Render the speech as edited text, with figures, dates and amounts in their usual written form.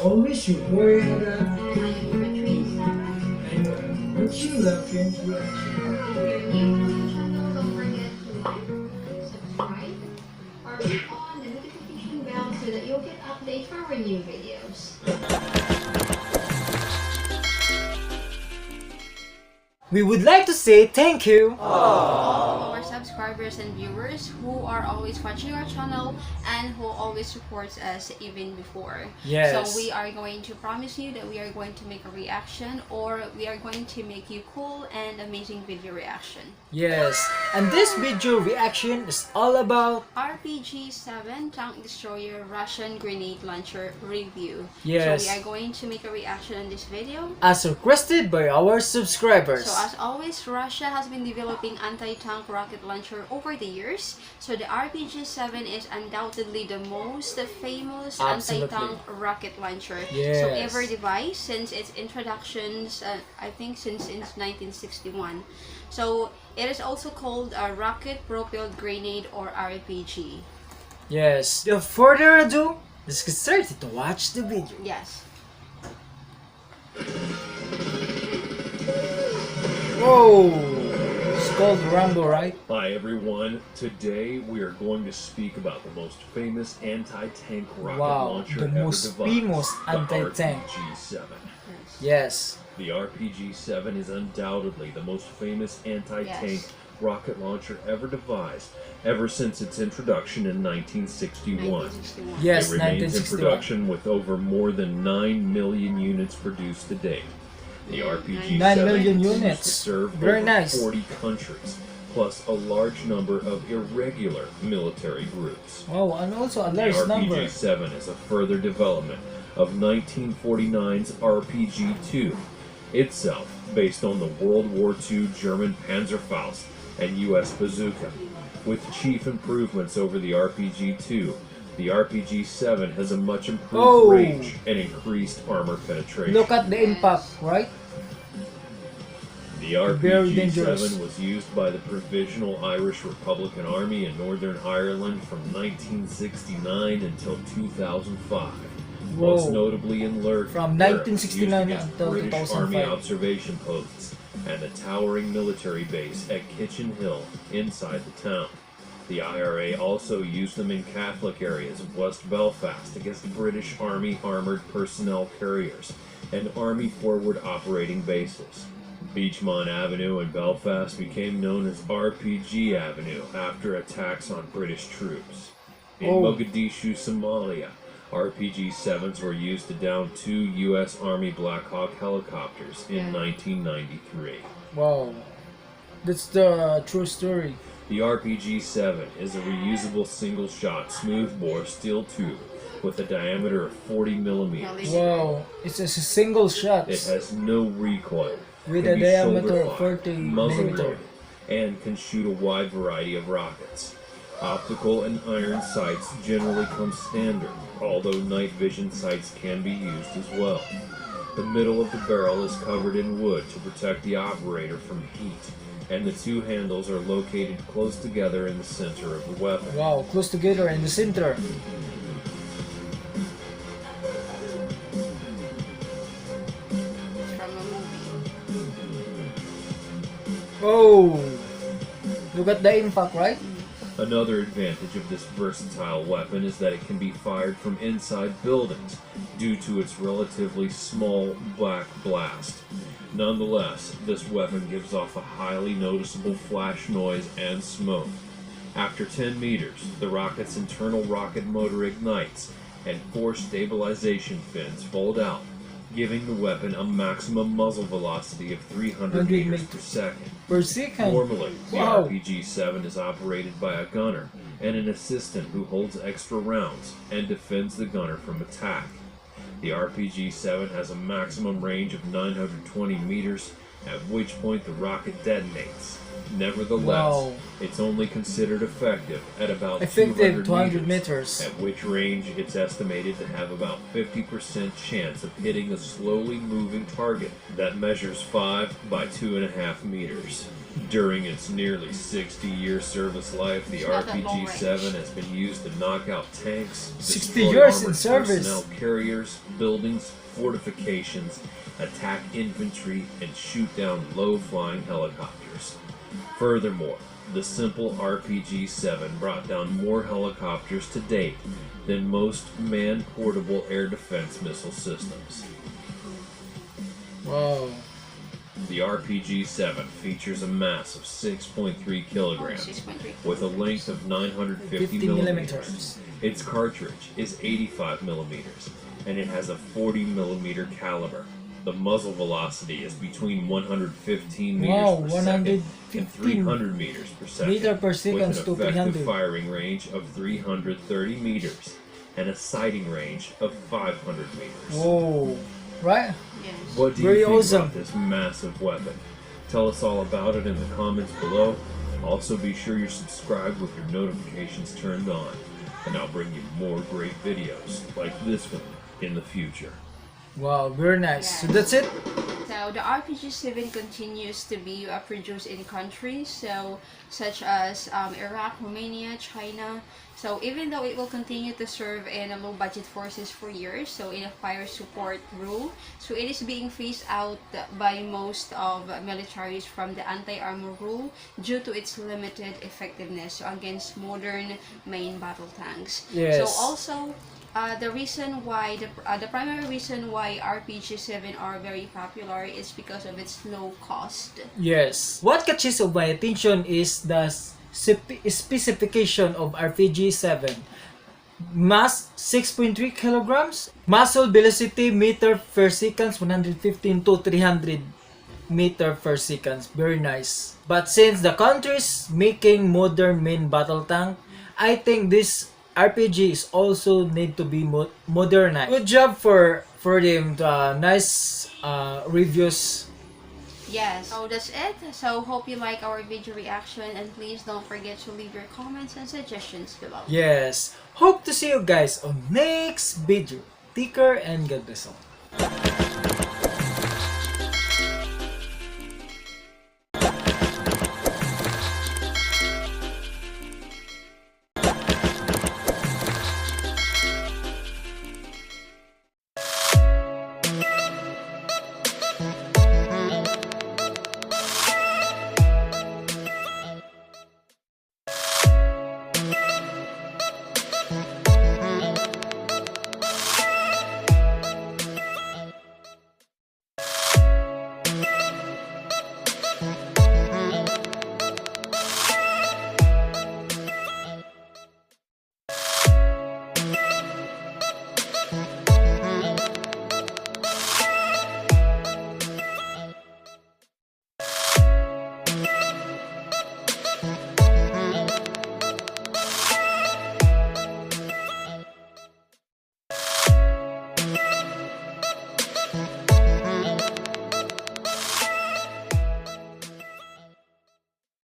only shoot more than that. And Once you left, you if you're new to the channel, don't forget to like, subscribe, or click on the notification bell so that you'll get updates for our new videos. We would like to say thank you. All our subscribers and viewers who are always watching our channel and who always supports us even before. Yes. So we are going to promise you that we are going to make a reaction, or we are going to make you cool and amazing video reaction. Yes, and this video reaction is all about RPG-7 Tank Destroyer Russian Grenade Launcher Review. Yes. So we are going to make a reaction on this video. as requested by our subscribers. So as always, Russia has been developing anti-tank rocket launcher over the years. So the RPG-7 is undoubtedly the most famous Absolutely. anti-tank rocket launcher Yes. so ever devised since its introductions, I think since 1961. So it is also called a rocket propelled grenade or RPG. Yes, without further ado, let's get started to watch the video. Yes. Whoa, it's called Rambo, right? Hi everyone, today we are going to speak about the most famous anti-tank rocket Wow, launcher the ever most devised, famous the anti-tank. RPG-7. Yes. The RPG-7 is undoubtedly the most famous anti-tank Yes. rocket launcher ever devised, ever since its introduction in 1961. 1961. Yes, It remains in 1961. production with over more than 9 million units produced to date. The RPG-7 9 million continues units. to serve Very over nice. 40 countries, plus a large number of irregular military groups. Wow, and also a The large number. RPG-7 is a further development of 1949's RPG-2, itself based on the World War II German Panzerfaust and US Bazooka. With chief improvements over the RPG-2, the RPG-7 has a much improved Oh. range and increased armor penetration. Look at the impact, right? The Very dangerous. RPG-7 was used by the Provisional Irish Republican Army in Northern Ireland from 1969 until 2005. Most Whoa. notably in Lurgan, From where it was 1969 used against until British 2005. Army observation posts and a towering military base at Kitchen Hill inside the town. The IRA also used them in Catholic areas of West Belfast against British Army armoured personnel carriers and Army forward operating bases. Beachmont Avenue in Belfast became known as RPG Avenue after attacks on British troops. In Oh. Mogadishu, Somalia, RPG-7s were used to down 2 U.S. Army Black Hawk helicopters in 1993. Wow. That's the true story. The RPG-7 is a reusable single-shot smoothbore steel tube with a diameter of 40 millimeters. Wow, it's just a single shot. It has no recoil, With can a be diameter shoulder of fired, 40 muzzle millimeter. loaded, and can shoot a wide variety of rockets. Optical and iron sights generally come standard, although night vision sights can be used as well. The middle of the barrel is covered in wood to protect the operator from heat, and the two handles are located close together in the center of the weapon. Wow, close together in the center. It's from a movie. Oh, look at the impact, right? Another advantage of this versatile weapon is that it can be fired from inside buildings due to its relatively small black blast. Nonetheless, this weapon gives off a highly noticeable flash noise and smoke. After 10 meters, the rocket's internal rocket motor ignites and 4 stabilization fins fold out, giving the weapon a maximum muzzle velocity of 300 meters per second. Per second. Normally, the Wow. RPG-7 is operated by a gunner and an assistant who holds extra rounds and defends the gunner from attack. The RPG-7 has a maximum range of 920 meters, at which point the rocket detonates. Nevertheless, Wow. it's only considered effective at about Effective 200 200 meters, meters. at which range it's estimated to have about 50% chance of hitting a slowly moving target that measures 5 by 2.5 meters. During its nearly 60-year service life, the It's not that long RPG-7 has been used to knock out tanks, 60 destroy years in armored service. personnel carriers, buildings, fortifications, attack infantry, and shoot down low-flying helicopters. Furthermore, the simple RPG-7 brought down more helicopters to date than most man-portable air defense missile systems. Wow. The RPG-7 features a mass of 6.3 kilograms 6.3. with a length of 950 50 millimeters. Its cartridge is 85 millimeters, and it has a 40 millimeter caliber. The muzzle velocity is between 115 meters Wow, per second and 115 300 meters per second, meter per second with to an effective 300. firing range of 330 meters and a sighting range of 500 meters. Oh, right? Yes. What do you Very think awesome. about this massive weapon? Tell us all about it in the comments below. Also, be sure you're subscribed with your notifications turned on, and I'll bring you more great videos like this one in the future. Wow, very nice. So that's it? So the RPG-7 continues to be produced in countries such as Iraq, Romania, China. So even though it will continue to serve in low-budget forces for years, so in a fire support rule, so it is being phased out by most of militaries from the anti-armor rule due to its limited effectiveness against modern main battle tanks. Yes. So also, the reason why the primary reason why RPG-7 are very popular is because of its low cost. Yes. What catches of my attention is the specification of RPG-7. Mass 6.3 kilograms. Muzzle velocity meter per second 115 to 300 meter per second. Very nice. But since the country's making modern main battle tank, I think this RPG is also need to be modernized. Good job for them. Nice reviews. Yes, so that's it. So hope you like our video reaction, and please don't forget to leave your comments and suggestions below. Yes. Hope to see you guys on next video. Take care and God bless all.